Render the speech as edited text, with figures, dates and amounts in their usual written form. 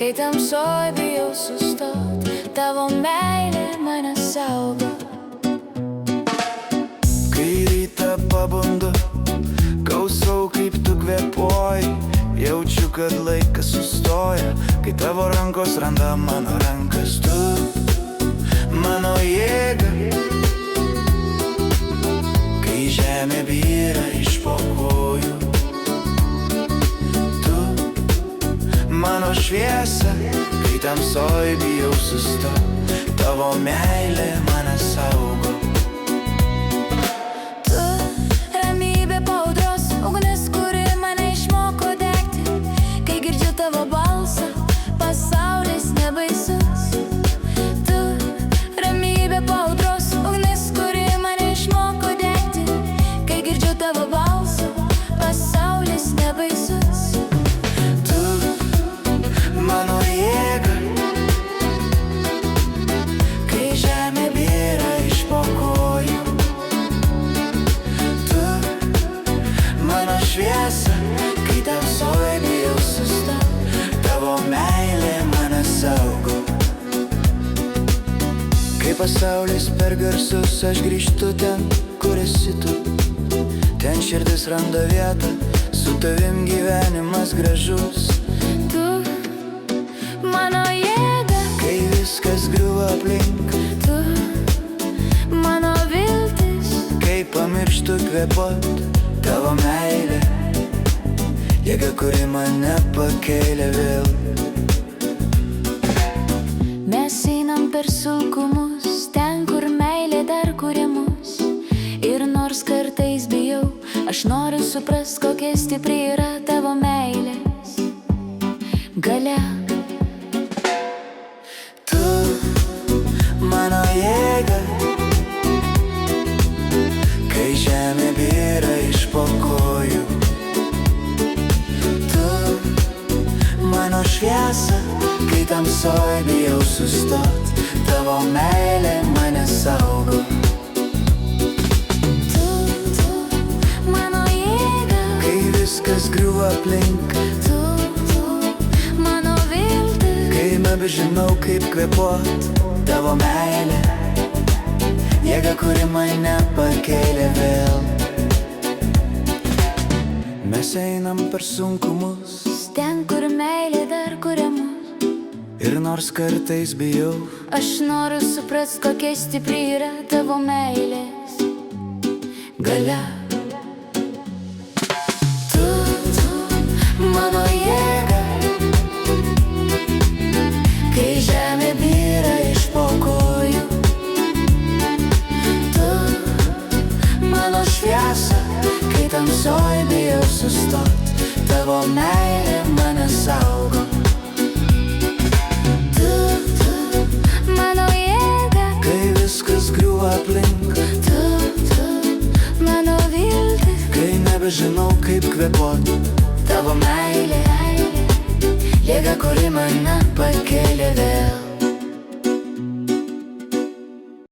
kai tamsoj bijau sustot, tavo meilė mane saugo. Kai rytą pabundu, klausau kaip tu kvėpuoji, jaučiu, kad laikas sustoja, kai tavo rankos randa mano rankas. Tu, mano jėga, kai žemė byra iš po kojų. Tu, mano šviesa, kai tamsoj bijau sustot, tavo meilė mane saugo. Pasaulis nebaisus. Tu, ramybė po audros, ugnis, kuri mane išmoko degti. Kai girdžiu tavo balsą, pasaulis nebaisus. Tu, mano jėga, kai žemė byra iš po kojų. Tu, mano šviesa, kai tamsoj bijau sustot, tavo meilė mane saugo. Kai pasaulis per garsus, aš grįžtu ten, kur esi tu. Ten širdis randa vietą, su tavim gyvenimas gražus. Tu, mano jėga, kai viskas griuva aplink. tu, mano viltis, kai pamirštu kvėpot, tavo meilė, jėga, kuri mane pakėlė vėl. mes einam per sunkumus, ten, kur meilė dar kuria mus. Ir nors kartais bijau, aš noriu suprast, kokia stipri yra tavo meilės galia. Tu, mano jėga, kai žemė byra iš po kojų. Tu, mano šviesa, kai tamsoj bijau sustot, tavo meilė mane saugo. Tu, mano jėga, Kai viskas griuva aplink, tu, mano viltis, kai nebežinau kaip kvėpot, tavo meilė, jėga, kuri mane pakėlė vėl. Mes einam per sunkumus, ten, kur meilė dar kuria mus. ir nors kartais bijau, Aš noriu suprast, kokia stipri yra tavo meilės galia. tu, mano jėga, kai žemė byra iš po kojų. Tu, mano šviesa, kai tamsoj bijau sustot, tavo meilė mane saugo. Mano jėga, Kai viskas griuva aplink, tu, mano viltis, kai nebežinau kaip kvėpot, tavo meilė, jėga, kuri mane pakėlė vėl.